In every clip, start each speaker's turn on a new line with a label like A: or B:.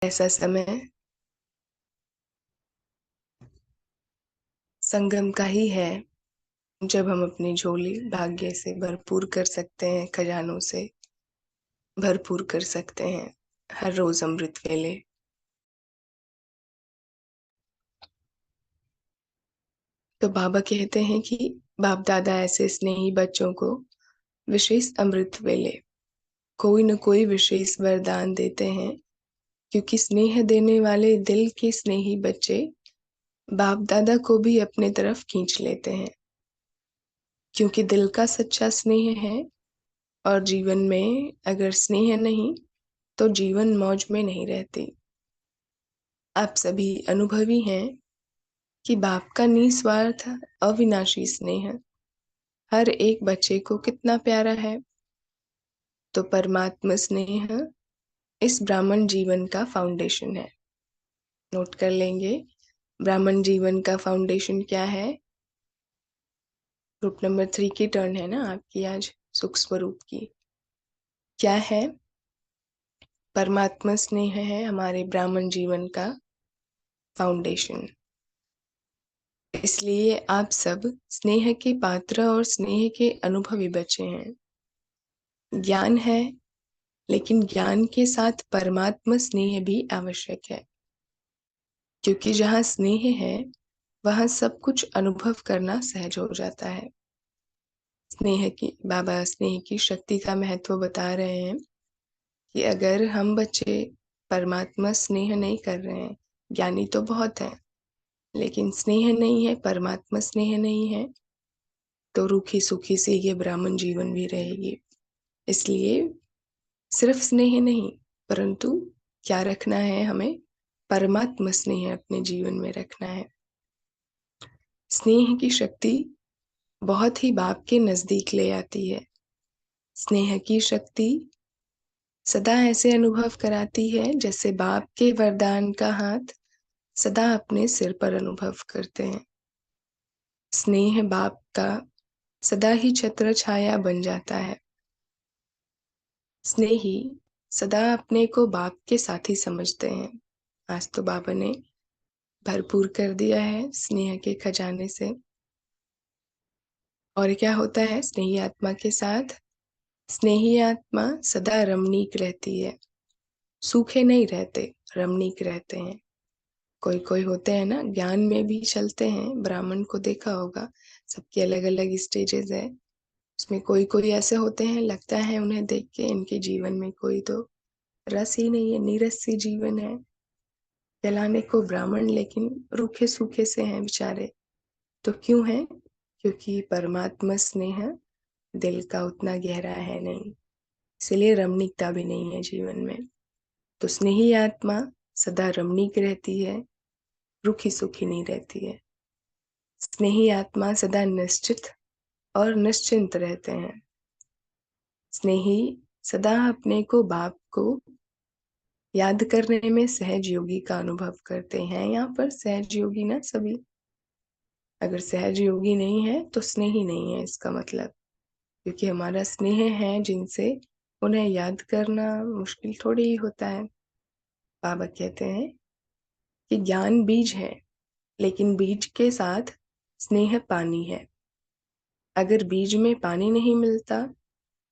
A: ऐसा समय संगम का ही है जब हम अपनी झोली भाग्य से भरपूर कर सकते हैं, खजानों से भरपूर कर सकते हैं हर रोज अमृत वेले। तो बाबा कहते हैं कि बाप दादा ऐसे स्नेही बच्चों को विशेष अमृत वेले कोई न कोई विशेष वरदान देते हैं, क्योंकि स्नेह देने वाले दिल के स्नेही बच्चे बाप दादा को भी अपने तरफ खींच लेते हैं, क्योंकि दिल का सच्चा स्नेह है। और जीवन में अगर स्नेह नहीं तो जीवन मौज में नहीं रहती। आप सभी अनुभवी हैं कि बाप का निस्वार्थ अविनाशी स्नेह हर एक बच्चे को कितना प्यारा है। तो परमात्मा स्नेह इस ब्राह्मण जीवन का फाउंडेशन है। नोट कर लेंगे, ब्राह्मण जीवन का फाउंडेशन क्या है। ग्रुप नंबर 3 की टर्न है ना आपकी आज, सुख स्वरूप की। क्या है? परमात्मा स्नेह है हमारे ब्राह्मण जीवन का फाउंडेशन। इसलिए आप सब स्नेह के पात्र और स्नेह के अनुभवी बच्चे हैं। ज्ञान है, लेकिन ज्ञान के साथ परमात्मा स्नेह भी आवश्यक है, क्योंकि जहाँ स्नेह है वहाँ सब कुछ अनुभव करना सहज हो जाता है। बाबा स्नेह की शक्ति का महत्व बता रहे हैं कि अगर हम बच्चे परमात्मा स्नेह नहीं कर रहे हैं, ज्ञानी तो बहुत है लेकिन स्नेह नहीं है, परमात्मा स्नेह नहीं है, तो रूखी सूखी सी ये ब्राह्मण जीवन भी रहेगी। इसलिए सिर्फ स्नेह नहीं, परंतु क्या रखना है हमें? परमात्मा स्नेह अपने जीवन में रखना है। स्नेह की शक्ति बहुत ही बाप के नजदीक ले आती है। स्नेह की शक्ति सदा ऐसे अनुभव कराती है जैसे बाप के वरदान का हाथ सदा अपने सिर पर अनुभव करते हैं। स्नेह बाप का सदा ही छत्र छाया बन जाता है। स्नेही सदा अपने को बाप के साथी समझते हैं। आज तो बाबा ने भरपूर कर दिया है स्नेह के खजाने से। और क्या होता है स्नेही आत्मा के साथ? स्नेही आत्मा सदा रमणीक रहती है, सूखे नहीं रहते, रमणीक रहते हैं। कोई कोई होते हैं ना, ज्ञान में भी चलते हैं, ब्राह्मण को देखा होगा, सबके अलग अलग स्टेजेस है। उसमें कोई कोई ऐसे होते हैं, लगता है उन्हें देख के इनके जीवन में कोई तो रस ही नहीं है, नीरस सी जीवन है, कहलाने को ब्राह्मण लेकिन रूखे सूखे से हैं बेचारे। तो क्यों है? क्योंकि परमात्मा स्नेह दिल का उतना गहरा है नहीं, इसलिए रमणीकता भी नहीं है जीवन में। तो स्नेही आत्मा सदा रमणीक रहती है, रूखी सूखी नहीं रहती है। स्नेही आत्मा सदा निश्चित और निश्चिंत रहते हैं। स्नेही सदा अपने को बाप को याद करने में सहज योगी का अनुभव करते हैं। यहाँ पर सहज योगी ना सभी, अगर सहज योगी नहीं है तो स्नेही नहीं है इसका मतलब, क्योंकि हमारा स्नेह है जिनसे, उन्हें याद करना मुश्किल थोड़ी ही होता है। बाबा कहते हैं कि ज्ञान बीज है, लेकिन बीज के साथ स्नेह पानी है। अगर बीज में पानी नहीं मिलता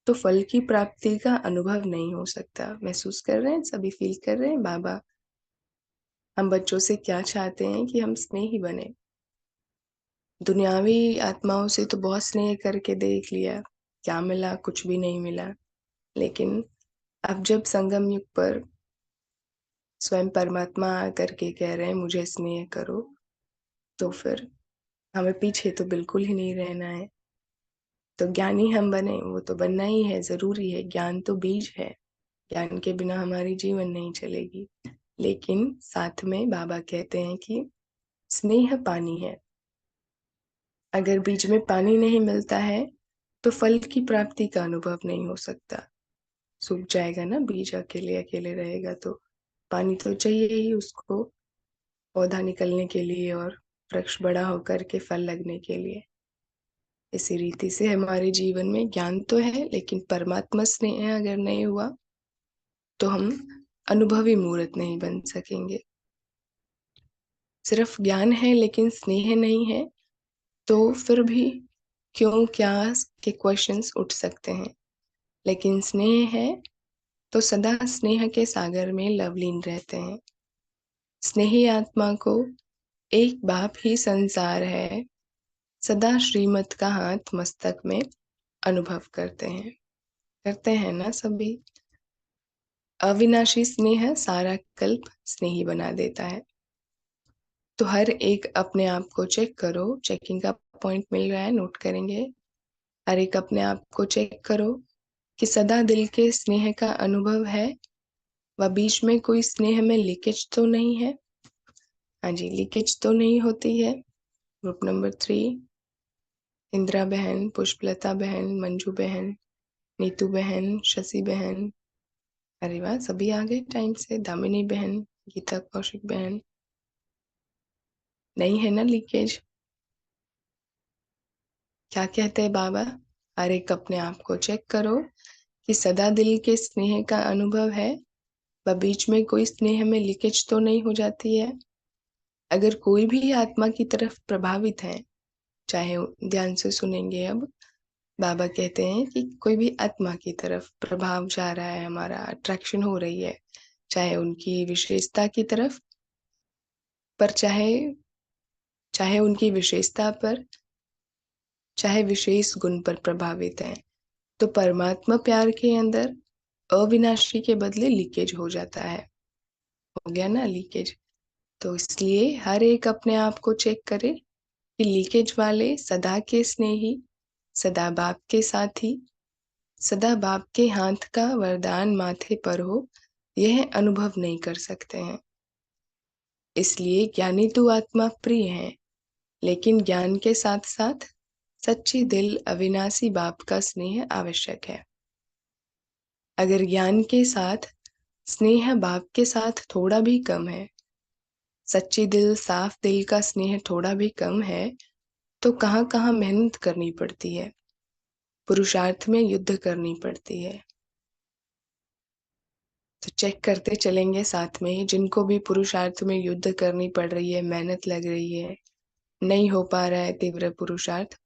A: तो फल की प्राप्ति का अनुभव नहीं हो सकता। महसूस कर रहे हैं सभी, फील कर रहे हैं बाबा हम बच्चों से क्या चाहते हैं कि हम स्नेही बने। दुनियावी आत्माओं से तो बहुत स्नेह करके देख लिया, क्या मिला? कुछ भी नहीं मिला। लेकिन अब जब संगम युग पर स्वयं परमात्मा आकर के कह रहे हैं मुझे स्नेह करो, तो फिर हमें पीछे तो बिल्कुल ही नहीं रहना है। तो ज्ञानी हम बने, वो तो बनना ही है, जरूरी है। ज्ञान तो बीज है, ज्ञान के बिना हमारी जीवन नहीं चलेगी। लेकिन साथ में बाबा कहते हैं कि स्नेह पानी है। अगर बीज में पानी नहीं मिलता है तो फल की प्राप्ति का अनुभव नहीं हो सकता। सूख जाएगा ना बीज, अकेले अकेले रहेगा तो पानी तो चाहिए ही उसको, पौधा निकलने के लिए और वृक्ष बड़ा होकर के फल लगने के लिए। इसी रीति से हमारे जीवन में ज्ञान तो है, लेकिन परमात्मा स्नेह अगर नहीं हुआ तो हम अनुभवी मूर्त नहीं बन सकेंगे। सिर्फ ज्ञान है लेकिन स्नेह नहीं है तो फिर भी क्यों क्या के क्वेश्चंस उठ सकते हैं। लेकिन स्नेह है तो सदा स्नेह के सागर में लवलीन रहते हैं। स्नेही आत्मा को एक बाप ही संसार है, सदा श्रीमत का हाथ मस्तक में अनुभव करते हैं ना सभी। अविनाशी स्नेह सारा कल्प स्नेही बना देता है। तो हर एक अपने आप को चेक करो, चेकिंग का पॉइंट मिल रहा है, नोट करेंगे। हर एक अपने आप को चेक करो कि सदा दिल के स्नेह का अनुभव है व बीच में कोई स्नेह में लीकेज तो नहीं है। हाँ जी, लीकेज तो नहीं होती है। ग्रुप नंबर 3, इंदिरा बहन, पुष्पलता बहन, मंजू बहन, नीतू बहन, शशि बहन, अरे वाह सभी आ गए टाइम से। दामिनी बहन, गीता कौशिक बहन, नहीं है ना लीकेज? क्या कहते हैं बाबा? हर एक अपने आप को चेक करो कि सदा दिल के स्नेह का अनुभव है व बीच में कोई स्नेह में लीकेज तो नहीं हो जाती है। अगर कोई भी आत्मा की तरफ प्रभावित है, चाहे ध्यान से सुनेंगे अब, बाबा कहते हैं कि कोई भी आत्मा की तरफ प्रभाव जा रहा है, हमारा अट्रैक्शन हो रही है, चाहे उनकी विशेषता की तरफ पर, चाहे उनकी विशेषता पर, चाहे विशेष गुण पर प्रभावित है, तो परमात्मा प्यार के अंदर अविनाशी के बदले लीकेज हो जाता है। हो गया ना लीकेज? तो इसलिए हर एक अपने आप को चेक करे कि लीकेज वाले सदा के स्नेही, सदा बाप के साथी, सदा बाप के हाथ का वरदान माथे पर हो, यह अनुभव नहीं कर सकते हैं। इसलिए ज्ञानी तो आत्मा प्रिय है, लेकिन ज्ञान के साथ साथ सच्ची दिल अविनाशी बाप का स्नेह आवश्यक है। अगर ज्ञान के साथ स्नेह बाप के साथ थोड़ा भी कम है, सच्ची दिल साफ दिल का स्नेह थोड़ा भी कम है, तो कहाँ कहाँ मेहनत करनी पड़ती है, पुरुषार्थ में युद्ध करनी पड़ती है। तो चेक करते चलेंगे साथ में, जिनको भी पुरुषार्थ में युद्ध करनी पड़ रही है, मेहनत लग रही है, नहीं हो पा रहा है तीव्र पुरुषार्थ,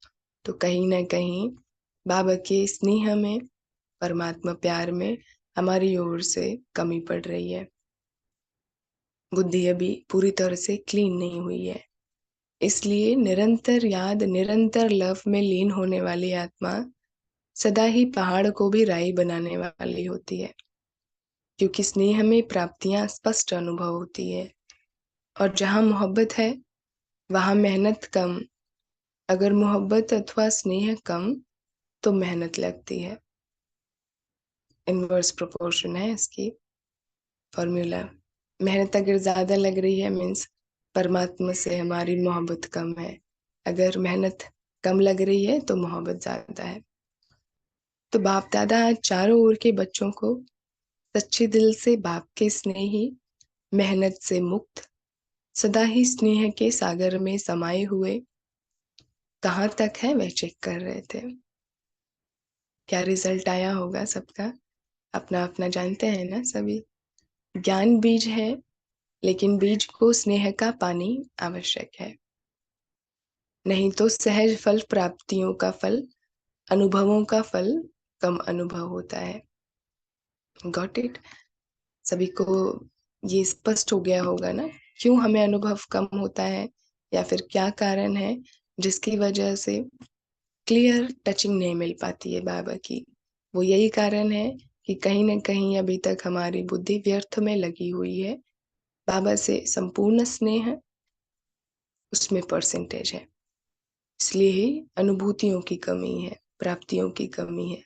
A: तो कहीं ना कहीं बाबा के स्नेह में, परमात्मा प्यार में हमारी ओर से कमी पड़ रही है। बुद्धि अभी पूरी तरह से क्लीन नहीं हुई है। इसलिए निरंतर याद, निरंतर लव में लीन होने वाली आत्मा सदा ही पहाड़ को भी राई बनाने वाली होती है, क्योंकि स्नेह में प्राप्तियां स्पष्ट अनुभव होती है। और जहाँ मोहब्बत है वहाँ मेहनत कम। अगर मोहब्बत अथवा स्नेह कम तो मेहनत लगती है। इनवर्स प्रोपोर्शन है इसकी फॉर्मूला। मेहनत अगर ज्यादा लग रही है मीन्स परमात्मा से हमारी मोहब्बत कम है, अगर मेहनत कम लग रही है तो मोहब्बत ज्यादा है। तो बाप दादा आज चारों ओर के बच्चों को सच्चे दिल से बाप के स्नेही, मेहनत से मुक्त, सदा ही स्नेह के सागर में समाये हुए कहाँ तक है वह चेक कर रहे थे। क्या रिजल्ट आया होगा सबका? अपना अपना जानते हैं ना सभी। ज्ञान बीज है, लेकिन बीज को स्नेह का पानी आवश्यक है, नहीं तो सहज फल प्राप्तियों का फल, अनुभवों का फल कम अनुभव होता है। Got it? सभी को ये स्पष्ट हो गया होगा ना, क्यों हमें अनुभव कम होता है या फिर क्या कारण है जिसकी वजह से क्लियर टचिंग नहीं मिल पाती है बाबा की। वो यही कारण है कि कहीं ना कहीं अभी तक हमारी बुद्धि व्यर्थ में लगी हुई है। बाबा से संपूर्ण स्नेह, उसमें परसेंटेज है, इसलिए ही अनुभूतियों की कमी है, प्राप्तियों की कमी है।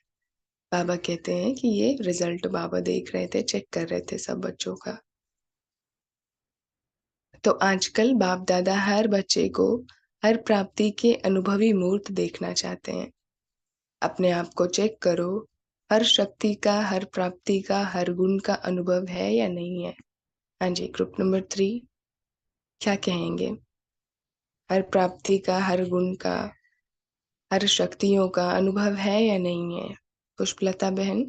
A: बाबा कहते हैं कि ये रिजल्ट बाबा देख रहे थे, चेक कर रहे थे सब बच्चों का। तो आजकल बाप दादा हर बच्चे को हर प्राप्ति के अनुभवी मूर्त देखना चाहते हैं। अपने आप को चेक करो, हर शक्ति का, हर प्राप्ति का, हर गुण का अनुभव है या नहीं है। हाँ जी, ग्रुप नंबर 3 क्या कहेंगे? हर प्राप्ति का, हर गुण का, हर शक्तियों का अनुभव है या नहीं है? पुष्पलता बहन,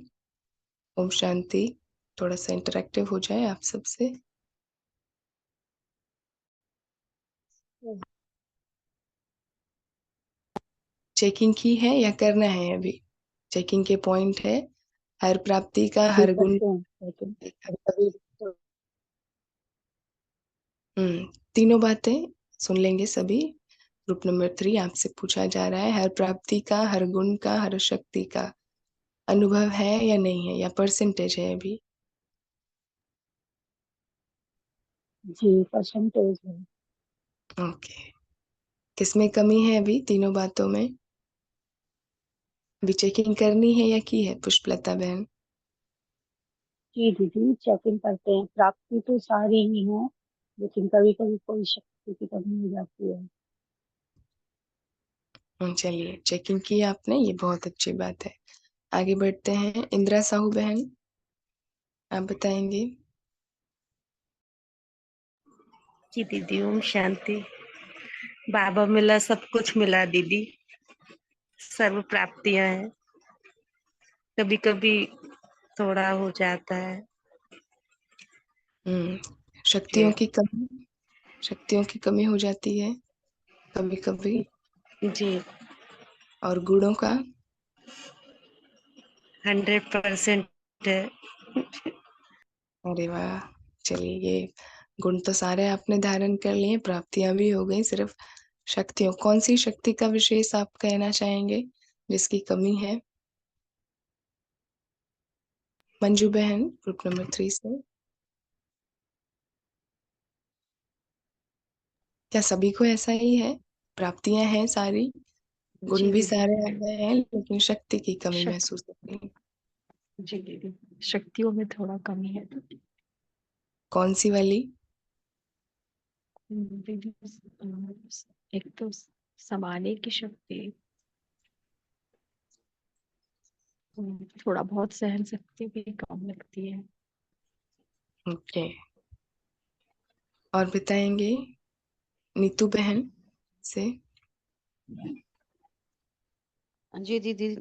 A: ओम शांति। थोड़ा सा इंटरेक्टिव हो जाए आप सबसे। चेकिंग की है या करना है अभी? चेकिंग के पॉइंट है हर प्राप्ति का
B: जी
A: हर गुण।
B: करते हैं लेकिन कभी तो
A: तीनों बातें सुन लेंगे सभी। ग्रुप नंबर 3 आपसे पूछा जा रहा है हर प्राप्ति का हर गुण का हर शक्ति का अनुभव है या नहीं है, या परसेंटेज है अभी?
B: जी परसेंटेज है।
A: ओके। किसमें कमी है अभी तीनों बातों में? अभी चेकिंग करनी है या की है पुष्पलता बहन?
B: जी दीदी चेकिंग करते हैं, प्राप्ति तो सारी ही है लेकिन कभी कभी कोई शक्ति की कमी हो जाती है।
A: चलिए, चेकिंग की आपने, ये बहुत अच्छी बात है। आगे बढ़ते हैं। इंदिरा साहू बहन, आप बताएंगे।
C: जी दीदी, ओम शांति। बाबा मिला, सब कुछ मिला दीदी, सर्व प्राप्तियां हैं। कभी कभी थोड़ा हो जाता है।
A: शक्तियों की कमी, शक्तियों की कमी हो जाती है कभी कभी।
C: जी।
A: और गुणों का?
C: 100% है।
A: अरे वाह, चलिए, ये गुण तो सारे आपने धारण कर लिए, प्राप्तियां भी हो गई, सिर्फ शक्तियों, कौन सी शक्ति का विशेष आप कहना चाहेंगे जिसकी कमी है? मंजू बहन, ग्रुप नंबर 3 से। क्या सभी को ऐसा ही है? प्राप्तियां हैं सारी, गुण
C: जी
A: भी
C: दीदी।
A: सारे आ गए हैं, लेकिन शक्ति की कमी
C: शक,
A: महसूस होती है।
C: जी दीदी, शक्तियों में थोड़ा कमी है
A: कौन सी वाली?
C: दीदी। एक तो संभालने की शक्ति, थोड़ा बहुत सहन शक्ति भी कम लगती है।
A: ओके। और बताएंगे नीतू बहन से।
D: जी दीदी,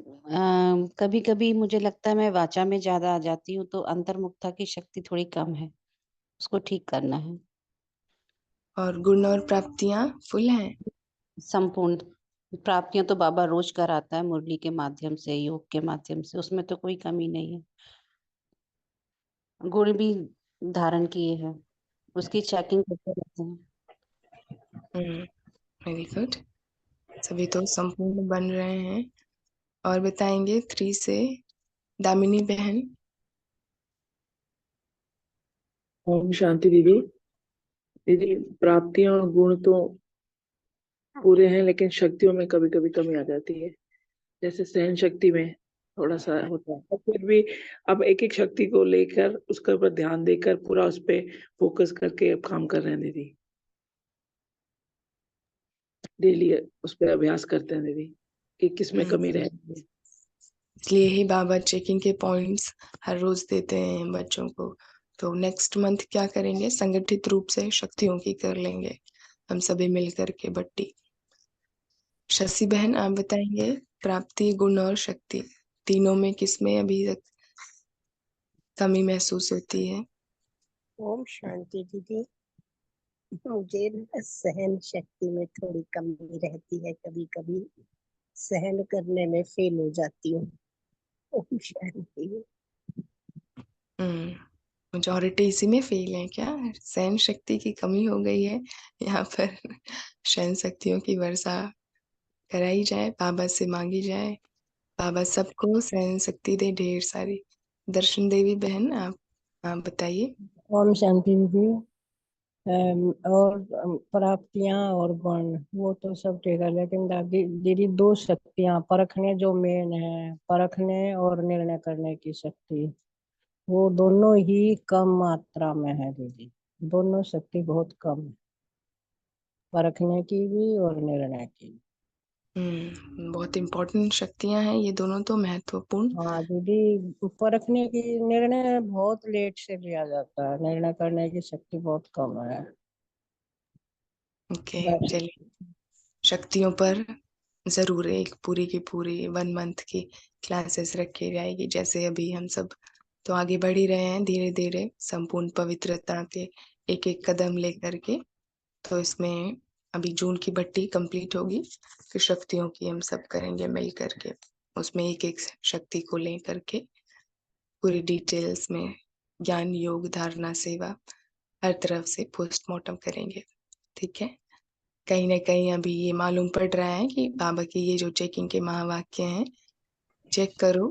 D: कभी कभी मुझे लगता है मैं वाचा में ज्यादा आ जाती हूँ, तो अंतर्मुखता की शक्ति थोड़ी कम है, उसको ठीक करना है।
A: और गुण और प्राप्तियां फुल हैं?
D: संपूर्ण प्राप्तियां तो बाबा रोज कराता है, मुरली के माध्यम से, योग के माध्यम से, उसमें तो कोई कमी नहीं है। गुण भी धारण किए हैं, उसकी चेकिंग करते रहते हैं।
A: वेरी गुड, सभी तो संपूर्ण बन रहे हैं। और बताएंगे 3 से दामिनी बहन।
E: ओम शांति दीदी। दीदी प्राप्तियां और गुण तो पूरे हैं, लेकिन शक्तियों में कभी कभी कमी आ जाती है। जैसे सहन शक्ति में थोड़ा सा होता है, और फिर भी अब एक एक शक्ति को लेकर उसके ऊपर ध्यान देकर पूरा उस पे फोकस करके अब काम कर रहे हैं दीदी। डेली उस पर अभ्यास करते हैं दीदी कि किस में कमी
A: हम्म,
E: रहे।
A: इसलिए ही बाबा चेकिंग के पॉइंट्स हर रोज देते हैं बच्चों को। तो नेक्स्ट मंथ क्या करेंगे, संगठित रूप से शक्तियों की कर लेंगे हम सभी मिल करके बट्टी। शशि बहन, आप बताएंगे प्राप्ति, गुण और शक्ति तीनों में किसमें अभी तक कमी महसूस होती है?
F: ओम शांति दीदी। मुझे ना सहन शक्ति में थोड़ी कमी रहती है, कभी कभी सहन करने में फेल हो जाती हूँ। ओम शांति।
A: मेजोरिटी इसी में फेल है क्या? सहन शक्ति की कमी हो गई है यहाँ पर। सहन शक्तियों की वर्षा कराई जाए, बाबा से मांगी जाए, बाबा सबको सहन शक्ति दे ढेर सारी। दर्शन देवी बहन, आप बताइए।
F: ओम शांति दीदी। और प्राप्तियां और गुण वो तो सब ठीक है, लेकिन दादी दीदी दो शक्तियां परखने जो मेन है, परखने और निर्णय करने की शक्ति, वो दोनों ही कम मात्रा में है दीदी। दोनों शक्ति बहुत कम है, परखने की भी और निर्णय की भी।
A: बहुत इम्पोर्टेंट शक्तियां हैं ये दोनों, तो महत्वपूर्ण।
F: हाँ दीदी, परखने की निर्णय बहुत लेट से लिया जाता है, निर्णय करने की शक्ति बहुत कम है।
A: ओके,
F: बस।
A: चलिए, शक्तियों पर जरूर एक पूरी की पूरी 1 मंथ की क्लासेस रखी जाएगी, जैसे अभी हम सब तो आगे बढ़ ही रहे हैं धीरे धीरे संपूर्ण पवित्रता के एक एक कदम लेकर के। तो इसमें अभी जून की बट्टी कंप्लीट होगी, फिर शक्तियों की हम सब करेंगे मिल करके। उसमें एक एक शक्ति को लेकर के पूरी डिटेल्स में ज्ञान, योग, धारणा, सेवा हर तरफ से पोस्टमार्टम करेंगे। ठीक है, कहीं ना कहीं अभी ये मालूम पड़ रहा है कि बाबा के ये जो चेकिंग के महावाक्य हैं, चेक करो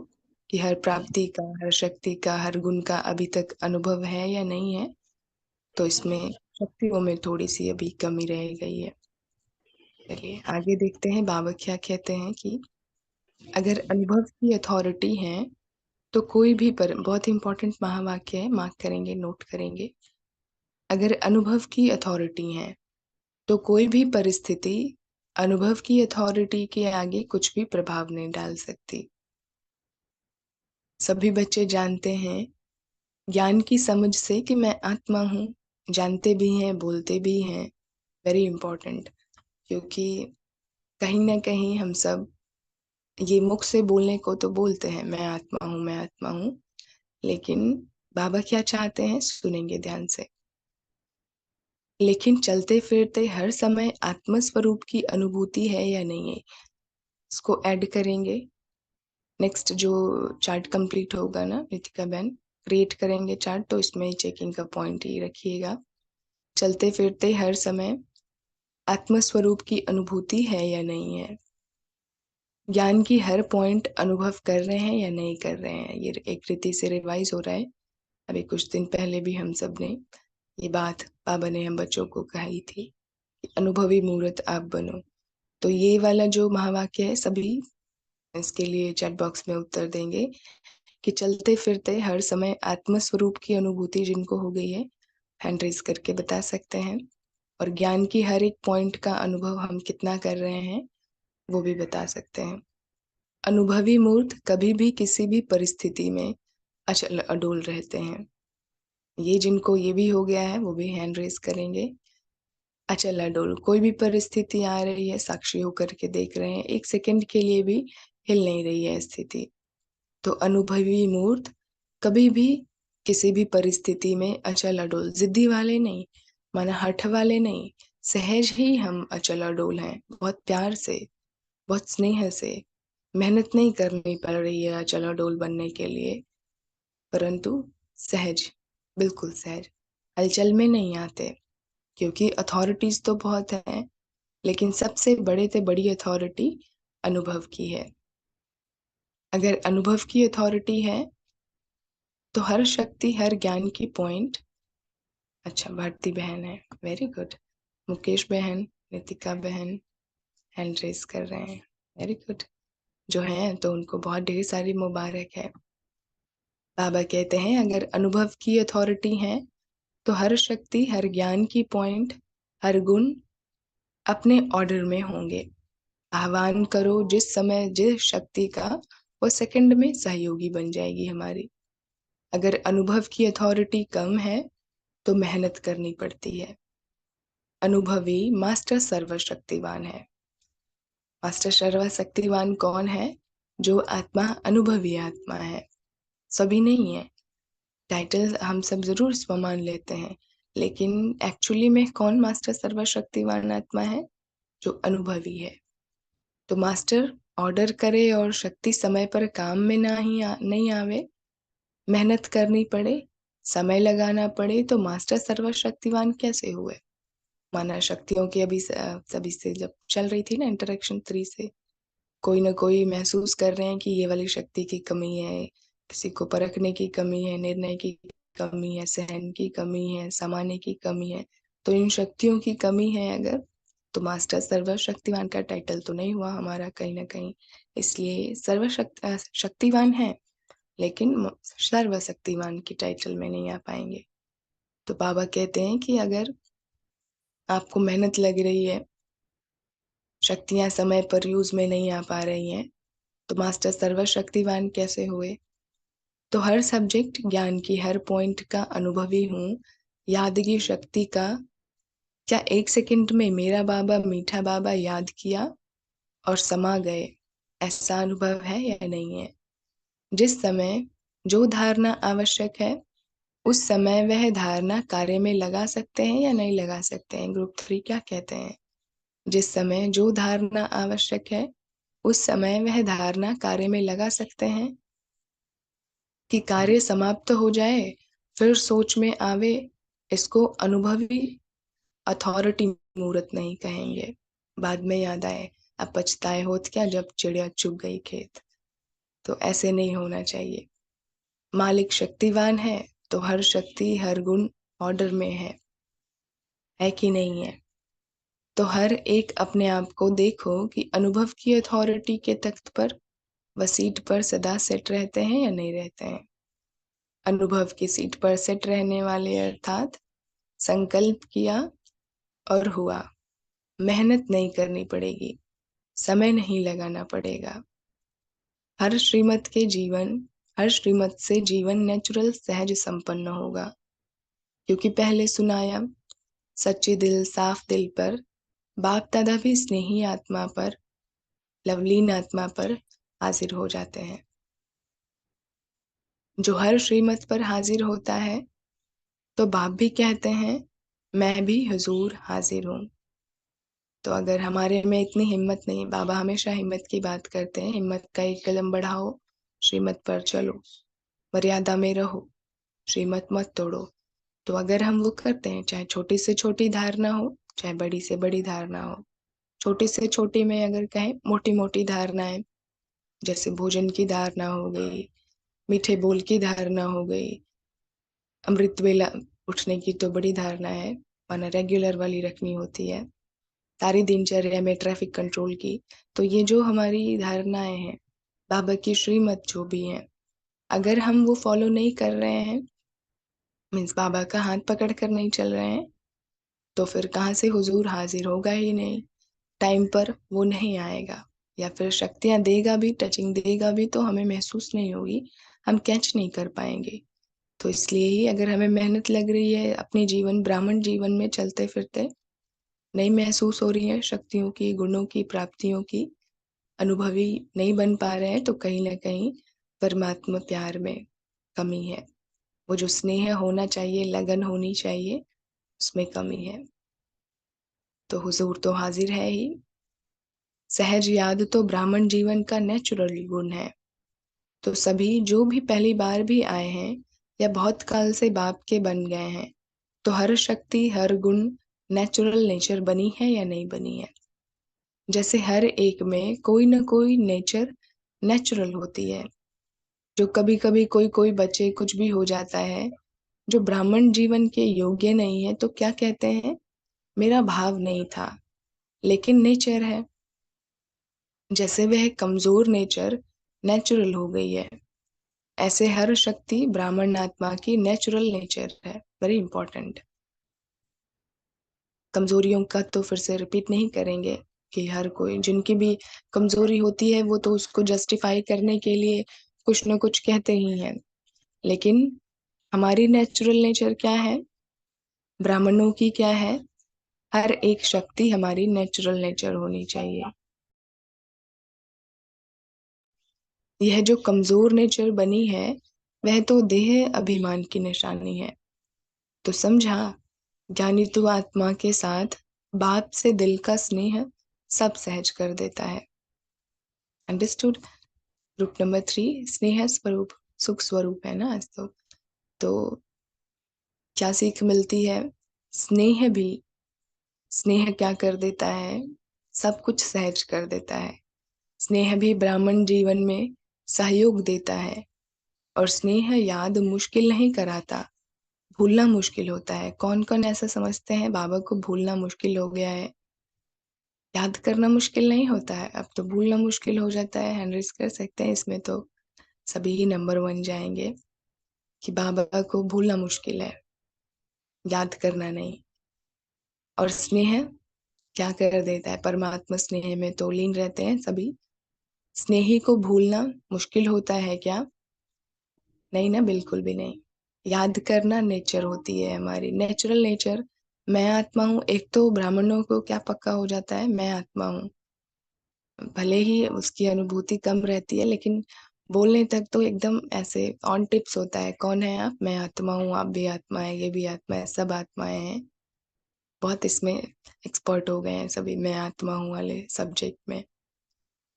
A: कि हर प्राप्ति का, हर शक्ति का, हर गुण का अभी तक अनुभव है या नहीं है। तो इसमें शक्तियों में थोड़ी सी अभी कमी रह गई है। चलिए आगे देखते हैं बाबा क्या कहते हैं कि अगर अनुभव की अथॉरिटी है तो कोई भी बहुत इंपॉर्टेंट महावाक्य है, मार्क करेंगे, नोट करेंगे। अगर अनुभव की अथॉरिटी है तो कोई भी परिस्थिति अनुभव की अथॉरिटी के आगे कुछ भी प्रभाव नहीं डाल सकती। सभी बच्चे जानते हैं ज्ञान की समझ से कि मैं आत्मा हूँ, जानते भी हैं, बोलते भी हैं। वेरी इंपॉर्टेंट, क्योंकि कहीं ना कहीं हम सब ये मुख से बोलने को तो बोलते हैं मैं आत्मा हूँ, मैं आत्मा हूँ, लेकिन बाबा क्या चाहते हैं सुनेंगे ध्यान से। लेकिन चलते फिरते हर समय आत्म स्वरूप की अनुभूति है या नहीं है, इसको ऐड करेंगे। नेक्स्ट जो चार्ट कंप्लीट होगा ना रितिका बहन, क्रिएट करेंगे चार्ट, तो इसमें चेकिंग का पॉइंट ही रखिएगा। चलते फिरते हर समय आत्म स्वरूप की अनुभूति है या नहीं है, ज्ञान की हर पॉइंट अनुभव कर रहे हैं या नहीं कर रहे हैं। ये एक रीति से रिवाइज हो रहा है। अभी कुछ दिन पहले भी हम सब ने ये बात बाबा ने हम बच्चों को कही थी कि अनुभवी मूर्त आप बनो। तो ये वाला जो महावाक्य है सभी इसके लिए चैट बॉक्स में उत्तर देंगे कि चलते फिरते हर समय आत्म स्वरूप की अनुभूति जिनको हो गई है हैंड रेज करके बता सकते हैं, और ज्ञान की हर एक पॉइंट का अनुभव हम कितना कर रहे हैं वो भी बता सकते हैं। अनुभवी मूर्त कभी भी किसी भी परिस्थिति में अचल अडोल रहते हैं। ये जिनको ये भी हो गया है वो भी हैंड रेज करेंगे। अचल अडोल, कोई भी परिस्थिति आ रही है साक्षी होकर के देख रहे हैं, एक सेकंड के लिए भी हिल नहीं रही है स्थिति। तो अनुभवी मूर्त कभी भी किसी भी परिस्थिति में अचल अडोल, जिद्दी वाले नहीं, माना हठ वाले नहीं, सहज ही हम अचल अडोल हैं। बहुत प्यार से, बहुत स्नेह से, मेहनत नहीं करनी पड़ रही है अचल अडोल बनने के लिए, परंतु सहज, बिल्कुल सहज, हलचल में नहीं आते। क्योंकि अथॉरिटीज तो बहुत हैं, लेकिन सबसे बड़े से बड़ी अथॉरिटी अनुभव की है। अगर अनुभव की अथॉरिटी है तो हर शक्ति, हर ज्ञान की पॉइंट। अच्छा, भारती बहन है, वेरी गुड। मुकेश बहन, नितिका बहन हैंड रेस कर रहे हैं, वेरी गुड। जो हैं तो उनको बहुत ढेर सारी मुबारक है। बाबा कहते हैं अगर अनुभव की अथॉरिटी है तो हर शक्ति, हर ज्ञान की पॉइंट, हर गुण अपने ऑर्डर में होंगे। आह्वान करो जिस समय जिस शक्ति का, वो सेकंड में सहयोगी बन जाएगी हमारी। अगर अनुभव की अथॉरिटी कम है तो मेहनत करनी पड़ती है। अनुभवी मास्टर सर्वशक्तिवान है। मास्टर सर्वशक्तिवान कौन है? जो आत्मा अनुभवी आत्मा है, सभी नहीं है। टाइटल हम सब जरूर स्वमान लेते हैं, लेकिन एक्चुअली में कौन मास्टर सर्वशक्तिवान आत्मा है? जो अनुभवी है। तो मास्टर ऑर्डर करे और शक्ति समय पर काम में नहीं आवे, मेहनत करनी पड़े, समय लगाना पड़े, तो मास्टर सर्वशक्तिवान कैसे हुए? माना शक्तियों की अभी सभी से जब चल रही थी ना इंटरेक्शन 3 से, कोई ना कोई महसूस कर रहे हैं कि ये वाली शक्ति की कमी है, किसी को परखने की कमी है, निर्णय की कमी है, सहन की कमी है, समाने की कमी है। तो इन शक्तियों की कमी है अगर, तो मास्टर सर्वशक्तिवान का टाइटल तो नहीं हुआ हमारा कहीं ना कहीं। इसलिए शक्तिवान है, लेकिन सर्वशक्तिवान की टाइटल में नहीं आ पाएंगे। तो बाबा कहते हैं कि अगर आपको मेहनत लग रही है, शक्तियां समय पर यूज में नहीं आ पा रही हैं, तो मास्टर सर्वशक्तिवान कैसे हुए? तो हर सब्जेक्ट, ज्ञान की हर पॉइंट का अनुभवी हूँ। याद की शक्ति का क्या एक सेकंड में मेरा बाबा, मीठा बाबा याद किया और समा गए, ऐसा अनुभव है या नहीं है? जिस समय जो धारणा आवश्यक है उस समय वह धारणा कार्य में लगा सकते हैं या नहीं लगा सकते हैं। ग्रुप 3 क्या कहते हैं? जिस समय जो धारणा आवश्यक है उस समय वह धारणा कार्य में लगा सकते हैं कि कार्य समाप्त हो जाए फिर सोच में आवे, इसको अनुभवी अथॉरिटी मुहूर्त नहीं कहेंगे। बाद में याद आए अब पछताए होत क्या जब चिड़िया चुग गई खेत। तो ऐसे नहीं होना चाहिए। मालिक शक्तिवान है तो हर शक्ति हर गुण ऑर्डर में है कि नहीं है? तो हर एक अपने आप को देखो कि अनुभव की अथॉरिटी के तख्त पर व सीट पर सदा सेट रहते हैं या नहीं रहते हैं। अनुभव की सीट पर सेट रहने वाले अर्थात संकल्प किया और हुआ, मेहनत नहीं करनी पड़ेगी, समय नहीं लगाना पड़ेगा। हर श्रीमत से जीवन नेचुरल सहज संपन्न होगा, क्योंकि पहले सुनाया सच्चे दिल साफ दिल पर बाप दादा भी स्नेही आत्मा पर लवलीन आत्मा पर हाजिर हो जाते हैं। जो हर श्रीमत पर हाजिर होता है तो बाप भी कहते हैं मैं भी हुजूर हाजिर हूँ। तो अगर हमारे में इतनी हिम्मत नहीं, बाबा हमेशा हिम्मत की बात करते हैं, हिम्मत का एक कदम बढ़ाओ, श्रीमत पर चलो, मर्यादा में रहो, श्रीमत मत तोड़ो। तो अगर हम वो करते हैं, चाहे छोटी से छोटी धारणा हो चाहे बड़ी से बड़ी धारणा हो, छोटी से छोटी में अगर कहें मोटी मोटी धारणाएं, जैसे भोजन की धारणा हो गई, मीठे बोल की धारणा हो गई, अमृत वेला उठने की तो बड़ी धारणा है, वरना रेगुलर वाली रखनी होती है, सारी दिनचर्या में ट्रैफिक कंट्रोल की। तो ये जो हमारी धारणाएं हैं, बाबा की श्रीमत जो भी है, अगर हम वो फॉलो नहीं कर रहे हैं, मीन्स बाबा का हाथ पकड़ कर नहीं चल रहे हैं, तो फिर कहाँ से हुजूर हाजिर होगा ही नहीं, टाइम पर वो नहीं आएगा, या फिर शक्तियां देगा भी, टचिंग देगा भी तो हमें महसूस नहीं होगी, हम कैच नहीं कर पाएंगे। तो इसलिए ही अगर हमें मेहनत लग रही है, अपने जीवन ब्राह्मण जीवन में चलते फिरते नहीं महसूस हो रही है शक्तियों की, गुणों की, प्राप्तियों की, अनुभवी नहीं बन पा रहे हैं, तो कहीं ना कहीं परमात्मा प्यार में कमी है। वो जो स्नेह होना चाहिए, लगन होनी चाहिए, उसमें कमी है। तो हुजूर तो हाजिर है ही। सहज याद तो ब्राह्मण जीवन का नेचुरल गुण है। तो सभी जो भी पहली बार भी आए हैं या बहुत काल से बाप के बन गए हैं, तो हर शक्ति हर गुण नेचुरल नेचर बनी है या नहीं बनी है। जैसे हर एक में कोई ना कोई नेचर नेचुरल होती है। जो कभी कभी कोई कोई बच्चे कुछ भी हो जाता है जो ब्राह्मण जीवन के योग्य नहीं है, तो क्या कहते हैं, मेरा भाव नहीं था, लेकिन नेचर है। जैसे वह कमजोर नेचर नेचुरल हो गई है, ऐसे हर शक्ति ब्राह्मण आत्मा की नेचुरल नेचर है। Very important. कमजोरियों का तो फिर से रिपीट नहीं करेंगे कि हर कोई जिनकी भी कमजोरी होती है वो तो उसको जस्टिफाई करने के लिए कुछ न कुछ कहते ही हैं, लेकिन हमारी नेचुरल नेचर क्या है, ब्राह्मणों की क्या है, हर एक शक्ति हमारी नेचुरल नेचर होनी चाहिए। यह जो कमजोर नेचर बनी है वह तो देह अभिमान की निशानी है। तो समझा, ज्ञानी तो आत्मा के साथ बाप से दिल का स्नेह सब सहज कर देता है। अंडरस्टूड। ग्रुप नंबर 3 स्नेह स्वरूप सुख स्वरूप है ना आज तो क्या सीख मिलती है, स्नेह भी, स्नेह क्या कर देता है, सब कुछ सहज कर देता है। स्नेह भी ब्राह्मण जीवन में सहयोग देता है, और स्नेह याद मुश्किल नहीं कराता, भूलना मुश्किल होता है। कौन कौन ऐसा समझते हैं बाबा को भूलना मुश्किल हो गया है, याद करना मुश्किल नहीं होता है, अब तो भूलना मुश्किल हो जाता है। हैंडरेस कर सकते हैं, इसमें तो सभी ही नंबर 1 जाएंगे कि बाबा को भूलना मुश्किल है, याद करना नहीं। और स्नेह क्या कर देता है, परमात्मा स्नेह में तो लीन रहते हैं सभी। स्नेही को भूलना मुश्किल होता है क्या? नहीं ना, बिल्कुल भी नहीं। याद करना नेचर होती है हमारी, नेचुरल नेचर। मैं आत्मा हूँ, एक तो ब्राह्मणों को क्या पक्का हो जाता है, मैं आत्मा हूँ, भले ही उसकी अनुभूति कम रहती है, लेकिन बोलने तक तो एकदम ऐसे ऑन टिप्स होता है, कौन है आप, मैं आत्मा हूँ, आप भी आत्मा है, ये भी आत्मा है, सब आत्माएं हैं। बहुत इसमें एक्सपर्ट हो गए हैं सभी मैं आत्मा हूँ वाले सब्जेक्ट में।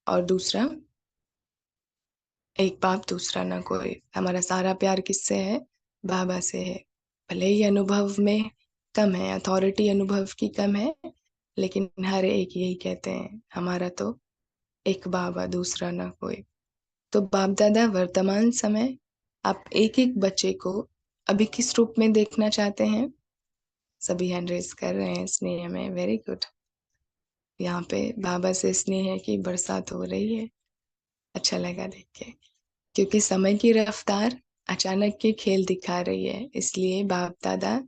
A: और दूसरा, एक बाप दूसरा ना कोई। हमारा सारा प्यार किससे है, बाबा से है। भले ही अनुभव में कम है, अथॉरिटी अनुभव की कम है, लेकिन हर एक यही कहते हैं, हमारा तो एक बाबा दूसरा ना कोई। तो बाप दादा वर्तमान समय आप एक एक बच्चे को अभी किस रूप में देखना चाहते हैं? सभी हैंड रेज कर रहे हैं स्नेह में, वेरी गुड। यहाँ पे बाबा से स्नेह की बरसात हो रही है, अच्छा लगा देख के। क्योंकि समय की रफ्तार अचानक के खेल दिखा रही है, इसलिए बाप दादा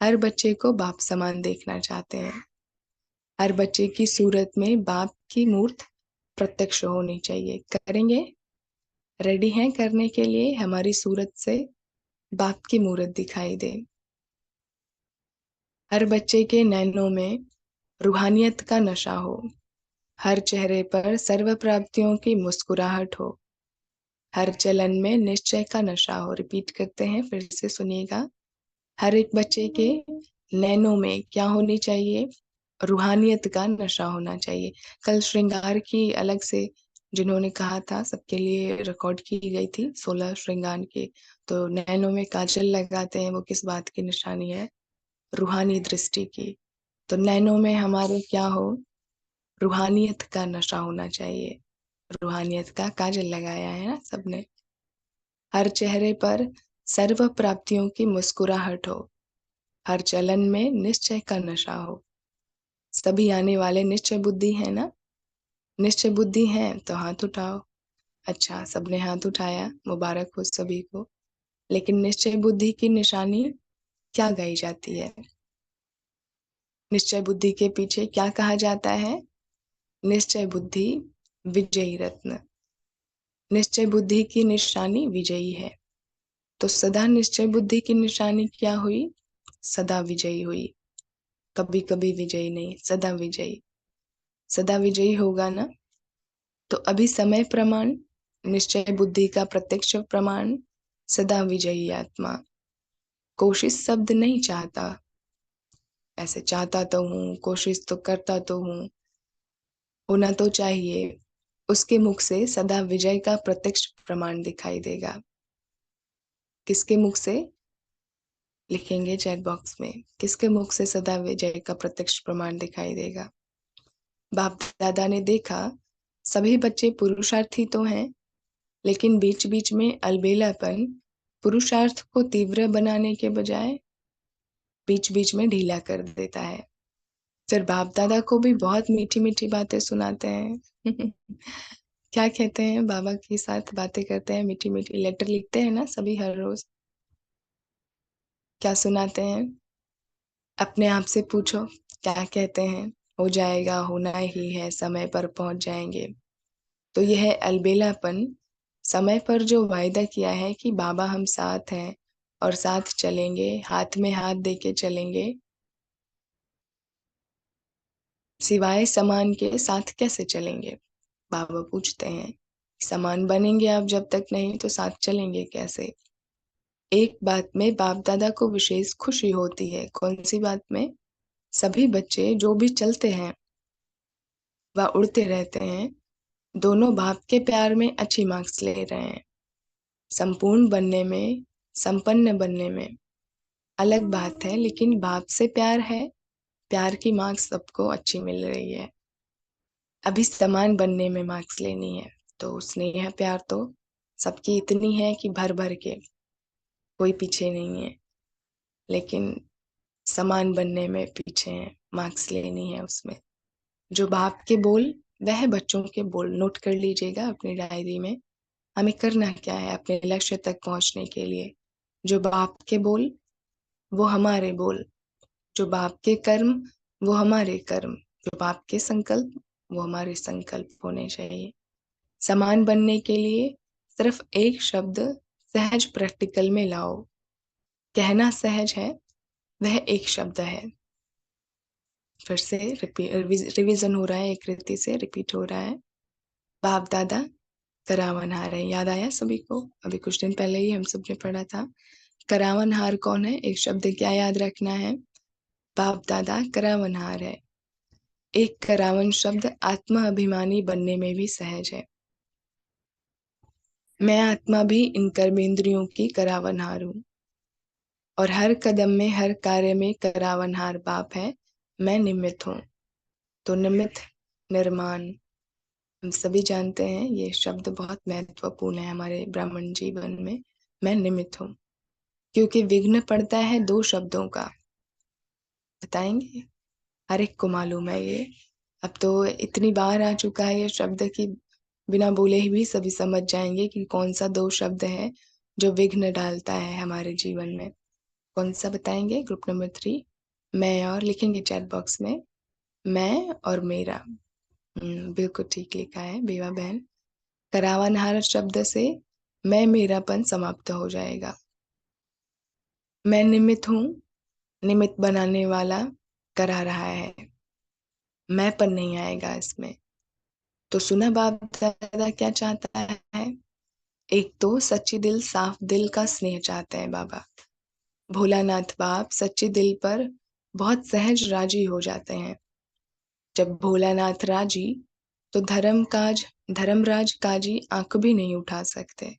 A: हर बच्चे को बाप समान देखना चाहते हैं। हर बच्चे की सूरत में बाप की मूर्त प्रत्यक्ष होनी चाहिए। करेंगे? रेडी हैं करने के लिए? हमारी सूरत से बाप की मूरत दिखाई दे। हर बच्चे के नैनों में रूहानियत का नशा हो। हर चेहरे पर सर्व प्राप्तियों की मुस्कुराहट हो। हर चलन में निश्चय का नशा हो। रिपीट करते हैं, फिर से सुनिएगा। हर एक बच्चे के नैनों में क्या होनी चाहिए? रूहानियत का नशा होना चाहिए। कल श्रृंगार की अलग से जिन्होंने कहा था, सबके लिए रिकॉर्ड की गई थी 16 श्रृंगार के। तो नैनों में काजल लगाते हैं, वो किस बात की निशानी है? रूहानी दृष्टि की। तो नैनों में हमारे क्या हो? रूहानियत का नशा होना चाहिए। रूहानियत का काजल लगाया है ना सबने। हर चेहरे पर सर्व प्राप्तियों की मुस्कुराहट हो। हर चलन में निश्चय का नशा हो। सभी आने वाले निश्चय बुद्धि है ना? निश्चय बुद्धि है तो हाथ उठाओ। अच्छा, सबने हाथ उठाया, मुबारक हो सभी को। लेकिन निश्चय बुद्धि की निशानी क्या गाई जाती है? निश्चय बुद्धि के पीछे क्या कहा जाता है? निश्चय बुद्धि विजयी रत्न। निश्चय बुद्धि की निशानी विजयी है। तो सदा निश्चय बुद्धि की निशानी क्या हुई? सदा विजयी हुई। कभी कभी विजयी नहीं, सदा विजयी। सदा विजयी होगा ना? तो अभी समय प्रमाण, निश्चय बुद्धि का प्रत्यक्ष प्रमाण, सदा विजयी आत्मा। कोशिश शब्द नहीं चाहता, ऐसे चाहता तो हूँ, कोशिश तो करता तो हूँ, होना तो चाहिए। उसके मुख से सदा विजय का प्रत्यक्ष प्रमाण दिखाई देगा। किसके मुख से? लिखेंगे चैट बॉक्स में, किसके मुख से सदा विजय का प्रत्यक्ष प्रमाण दिखाई देगा? बाप दादा ने देखा सभी बच्चे पुरुषार्थी तो हैं, लेकिन बीच बीच में अलबेलापन पुरुषार्थ को तीव्र बनाने के बजाय बीच बीच में ढीला कर देता है। फिर बाप दादा को भी बहुत मीठी मीठी बातें सुनाते हैं। क्या कहते हैं? बाबा के साथ बातें करते हैं, मीठी मीठी लेटर लिखते हैं ना सभी हर रोज। क्या सुनाते हैं? अपने आप से पूछो, क्या कहते हैं? हो जाएगा, होना ही है, समय पर पहुंच जाएंगे। तो यह अलबेलापन, समय पर जो वायदा किया है कि बाबा हम साथ हैं और साथ चलेंगे, हाथ में हाथ देके चलेंगे, सिवाय समान के साथ कैसे चलेंगे? बाबा पूछते हैं। समान बनेंगे आप जब तक नहीं, तो साथ चलेंगे कैसे? एक बात में बाप दादा को विशेष खुशी होती है। कौन सी बात में? सभी बच्चे जो भी चलते हैं व उड़ते रहते हैं, दोनों बाप के प्यार में अच्छी मार्क्स ले रहे हैं। संपूर्ण बनने में, संपन्न बनने में अलग बात है, लेकिन बाप से प्यार है, प्यार की मार्क्स सबको अच्छी मिल रही है। अभी समान बनने में मार्क्स लेनी है, तो स्नेह प्यार तो सबकी इतनी है कि भर भर के, कोई पीछे नहीं है। लेकिन समान बनने में पीछे है, मार्क्स लेनी है उसमें। जो बाप के बोल वह बच्चों के बोल, नोट कर लीजिएगा अपनी डायरी में। हमें करना क्या है अपने लक्ष्य तक पहुंचने के लिए? जो बाप के बोल वो हमारे बोल, जो बाप के कर्म वो हमारे कर्म, जो बाप के संकल्प वो हमारे संकल्प होने चाहिए। समान बनने के लिए सिर्फ एक शब्द सहज प्रैक्टिकल में लाओ। कहना सहज है, वह एक शब्द है। फिर से रिविजन हो रहा है, एक रीति से रिपीट हो रहा है। बाप दादा करावनहार है। याद आया सभी को? अभी कुछ दिन पहले ही हम सबने पढ़ा था। करावनहार कौन है? एक शब्द क्या याद रखना है? बाप दादा करावनहार है। एक करावन शब्द आत्मा अभिमानी बनने में भी सहज है। मैं आत्मा भी इन कर्मेंद्रियों की करावनहार हूँ और हर कदम में, हर कार्य में करावनहार बाप है, मैं निमित्त हूँ। तो निमित्त, निर्माण, हम सभी जानते हैं ये शब्द बहुत महत्वपूर्ण है हमारे ब्राह्मण जीवन में। मैं निमित्त हूँ, क्योंकि विघ्न पड़ता है दो शब्दों का। बताएंगे? हर एक को मालूम है ये। अब तो इतनी बार आ चुका है ये शब्द कि बिना बोले ही भी सभी समझ जाएंगे कि कौन सा दो शब्द है जो विघ्न डालता है हमारे जीवन में। कौन सा बताएंगे? Group number 3। मैं और लिखेंगे चैट बॉक्स में, मैं और मेरा। बिल्कुल ठीक लिखा है बेवा बहन। करावनहार शब्द से मैं मेरापन समाप्त हो जाएगा। मैं निमित्त हूँ, निमित्त बनाने वाला करा रहा है, मैंपन नहीं आएगा इसमें। तो सुना बाप दादा क्या चाहता है? एक तो सच्ची दिल, साफ दिल का स्नेह चाहते हैं बाबा। भोलानाथ बाप सच्चे दिल पर बहुत सहज राजी हो जाते हैं। जब भोलानाथ राजी तो धर्मराज काजी आंख भी नहीं उठा सकते।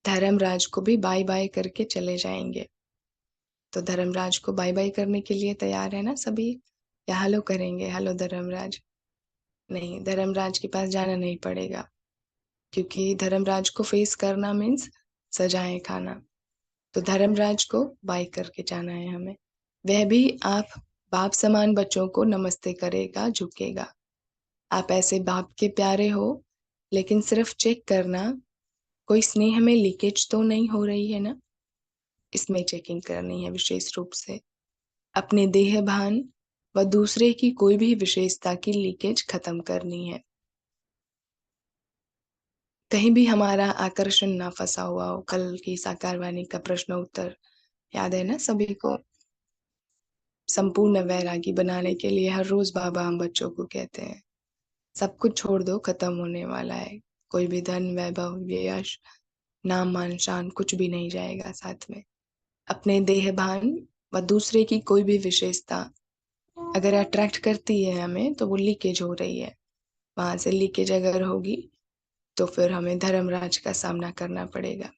A: धर्मराज को भी बाय बाय करके चले जाएंगे। तो धर्मराज को बाय बाय करने के लिए तैयार है ना सभी? या हेलो करेंगे? हेलो धर्मराज? नहीं, धर्मराज के पास जाना नहीं पड़ेगा, क्योंकि धर्मराज को फेस करना मीन्स सजाएं खाना। तो धर्मराज को बाय करके जाना है हमें। वह भी आप बाप समान बच्चों को नमस्ते करेगा, झुकेगा। आप ऐसे बाप के प्यारे हो, लेकिन सिर्फ चेक करना कोई स्नेह में लीकेज तो नहीं हो रही है ना? इसमें चेकिंग करनी है विशेष रूप से। अपने देह भान व दूसरे की कोई भी विशेषता की लीकेज खत्म करनी है। कहीं भी हमारा आकर्षण ना फंसा हुआ हो। कल की साकारवाणी का प्रश्न उत्तर याद है ना सभी को? संपूर्ण वैरागी बनाने के लिए हर रोज बाबा हम बच्चों को कहते हैं, सब कुछ छोड़ दो, खत्म होने वाला है। कोई भी धन, वैभव, यश, नाम, मान, शान कुछ भी नहीं जाएगा साथ में। अपने देह भान व दूसरे की कोई भी विशेषता अगर अट्रैक्ट करती है हमें, तो वो लीकेज हो रही है। वहां से लीकेज अगर होगी तो फिर हमें धर्मराज का सामना करना पड़ेगा।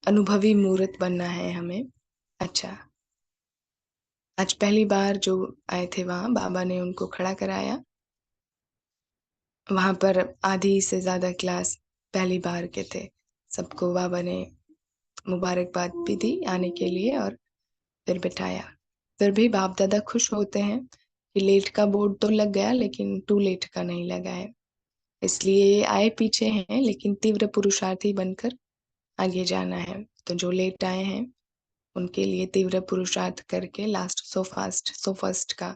A: अनुभवी मूर्त बनना है हमें। अच्छा, आज पहली बार जो आए थे वहां बाबा ने उनको खड़ा कराया। वहां पर आधी से ज्यादा क्लास पहली बार के थे। सबको बाबा ने मुबारकबाद भी दी आने के लिए और फिर बिठाया। फिर भी बाप दादा खुश होते हैं कि लेट का बोर्ड तो लग गया, लेकिन टू लेट का नहीं लगा है। इसलिए आए पीछे हैं, लेकिन तीव्र पुरुषार्थी बनकर आगे जाना है। तो जो लेट आए हैं उनके लिए तीव्र पुरुषार्थ करके लास्ट सो फर्स्ट का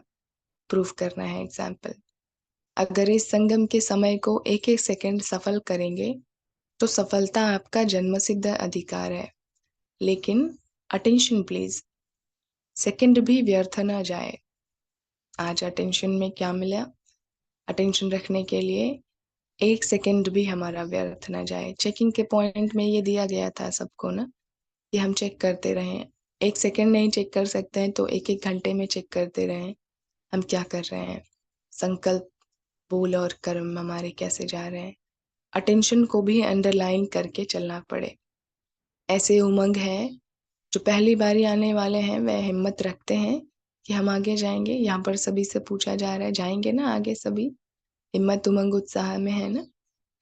A: प्रूफ करना है एग्जाम्पल। अगर इस संगम के समय को एक एक सेकंड सफल करेंगे तो सफलता आपका जन्मसिद्ध अधिकार है। लेकिन अटेंशन प्लीज, सेकंड भी व्यर्थ ना जाए। आज अटेंशन में क्या मिला? अटेंशन रखने के लिए एक सेकंड भी हमारा व्यर्थ ना जाए। चेकिंग के पॉइंट में ये दिया गया था सबको ना, कि हम चेक करते रहें। एक सेकंड नहीं चेक कर सकते हैं तो एक एक घंटे में चेक करते रहें हम क्या कर रहे हैं, संकल्प, बोल और कर्म हमारे कैसे जा रहे हैं। अटेंशन को भी अंडरलाइन करके चलना पड़े। ऐसे उमंग है जो पहली बारी आने वाले हैं, वह हिम्मत रखते हैं कि हम आगे जाएंगे। यहाँ पर सभी से पूछा जा रहा है, जाएंगे ना आगे सभी? हिम्मत, उमंग, उत्साह में है ना?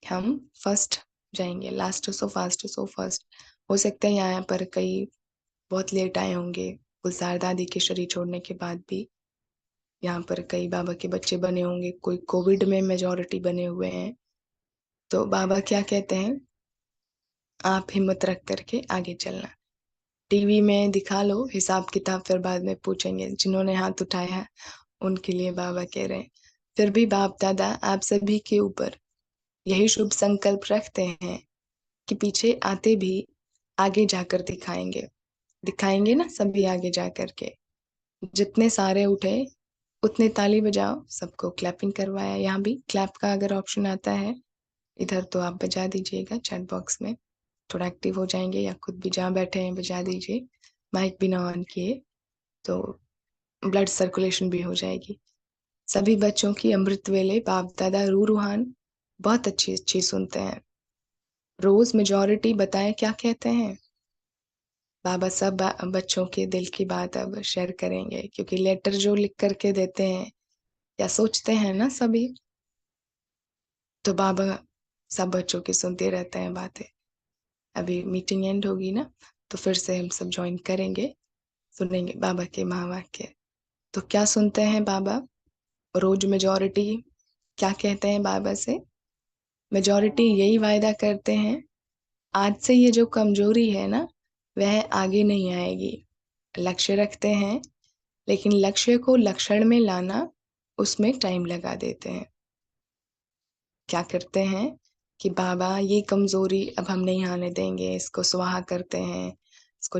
A: हम फर्स्ट जाएंगे, लास्ट सो फर्स्ट। हो सकता है यहाँ पर कई बहुत लेट आए होंगे, गुलजार दादी के शरीर छोड़ने के बाद भी। यहाँ पर कई बाबा के बच्चे बने होंगे, कोई कोविड में मेजॉरिटी बने हुए हैं। तो बाबा क्या कहते हैं? आप हिम्मत रख करके आगे चलना। टीवी में दिखा लो हिसाब किताब, फिर बाद में पूछेंगे। जिन्होंने हाथ उठाया है उनके लिए बाबा कह रहे हैं, फिर भी बाप दादा आप सभी के ऊपर यही शुभ संकल्प रखते हैं कि पीछे आते भी आगे जाकर दिखाएंगे ना सभी आगे जाकर के। जितने सारे उठे उतने ताली बजाओ, सबको क्लैपिंग करवाया। यहाँ भी क्लैप का अगर ऑप्शन आता है इधर तो आप बजा दीजिएगा चैट बॉक्स में, थोड़ा एक्टिव हो जाएंगे, या खुद भी जहाँ बैठे हैं बजा दीजिए, माइक भी ना ऑन किए, तो ब्लड सर्कुलेशन भी हो जाएगी। सभी बच्चों की अमृत वेले बाप दादा रूहान बहुत अच्छी अच्छी सुनते हैं। रोज मेजॉरिटी बताएं क्या कहते हैं। बाबा सब बच्चों के दिल की बात अब शेयर करेंगे, क्योंकि लेटर जो लिख करके देते हैं या सोचते हैं ना सभी, तो बाबा सब बच्चों की सुनते रहते हैं बातें। अभी मीटिंग एंड होगी ना, तो फिर से हम सब ज्वाइन करेंगे, सुनेंगे बाबा के महावाक्य। तो क्या सुनते हैं बाबा? रोज मेजॉरिटी क्या कहते हैं बाबा से? मेजॉरिटी यही वायदा करते हैं, आज से ये जो कमजोरी है ना, वह आगे नहीं आएगी। लक्ष्य रखते हैं, लेकिन लक्ष्य को लक्षण में लाना, उसमें टाइम लगा देते हैं। क्या करते हैं कि बाबा ये कमजोरी अब हम नहीं आने देंगे, इसको स्वाहा करते हैं, इसको